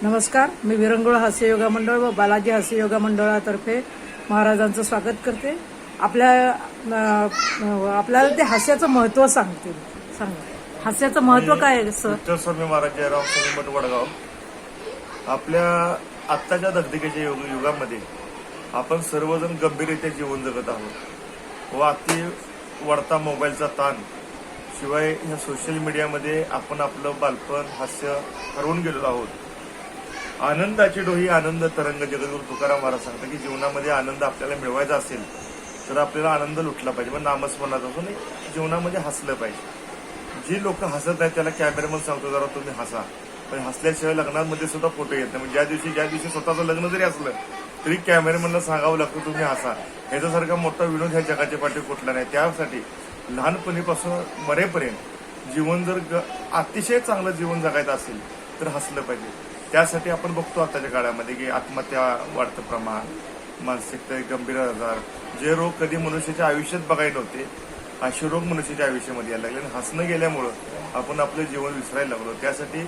नमस्कार, मी विरंगुळ हास्य योगा मंडळ व बालाजी हास्य योगा मंडळातर्फे महाराजांचं स्वागत करते. आपल्याला ते हास्याचं महत्त्व सांगा. हास्याचं महत्त्व काय आहे सर? स्वामी महाराज जयराम स्वामी मठ वडगाव. आपल्या आत्ताच्या धगधगीच्या युगामध्ये आपण सर्वजण गंभीररित्या जीवन जगत आहोत व अति वाढता मोबाईलचा ताण शिवाय ह्या सोशल मीडियामध्ये आपण आपलं बालपण हास्य हरवून गेलेलो आहोत. आनंदाची डोही आनंद तरंग जगद्गुरू तुकाराम महाराज सांगतात की जीवनामध्ये आनंद आपल्याला मिळवायचा असेल तर आपल्याला आनंद लुटला पाहिजे, मग नामस्मरणात असून जीवनामध्ये हसलं पाहिजे. जी लोक हसत आहेत त्याला कॅमेरामन सांगतो जरा तुम्ही हसा, पण हसल्याशिवाय लग्नामध्ये सुद्धा फोटो येत नाही. ज्या दिवशी स्वतःचं लग्न जरी असलं तरी कॅमेरामॅनला सांगावं लागतं तुम्ही हसा. ह्याच्यासारखा मोठा विनोद ह्या जगाच्या पाठी कुठला नाही. त्यासाठी लहानपणीपासून मरेपर्यंत जीवन जर अतिशय चांगलं जीवन जगायचं असेल तर हसलं पाहिजे. त्यासाठी आपण बघतो आताच्या काळामध्ये की आत्महत्या वाढतं प्रमाण, मानसिक गंभीर आजार, जे रोग कधी मनुष्याच्या आयुष्यात बघायला नव्हते असे रोग मनुष्याच्या आयुष्यामध्ये यायला लागले. आणि हसणं गेल्यामुळं आपण आपलं जीवन विसरायला लागलो. त्यासाठी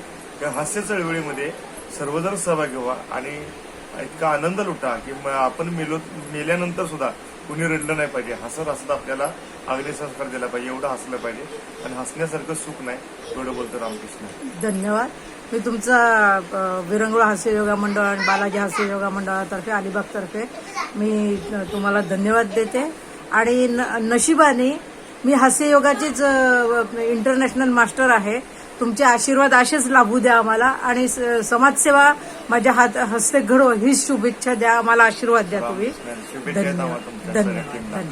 या हास्य चळवळीमध्ये सर्वजण सहभागी व्हा आणि इतका आनंद लुटा की आपण मेल्यानंतर सुद्धा कुणी रडलं नाही पाहिजे. हसत हसत आपल्याला अग्निसंस्कार दिला पाहिजे, एवढं हसलं पाहिजे. आणि हसण्यासारखं सुख नाही, एवढं बोलतो रामकृष्ण. धन्यवाद. मी तुमचा विरंगुळ हास्य योगा मंडळ आणि बालाजी हास्य योगा मंडळातर्फे अलिबागतर्फे मी तुम्हाला धन्यवाद देते. आणि नशिबाने मी हास्य योगाचीच इंटरनॅशनल मास्टर आहे. तुमचे आशीर्वाद असेच लाभू द्या आम्हाला आणि समाजसेवा माझ्या हस्ते घडो हीच शुभेच्छा द्या. आम्हाला आशीर्वाद द्या तुम्ही. धन्यवाद.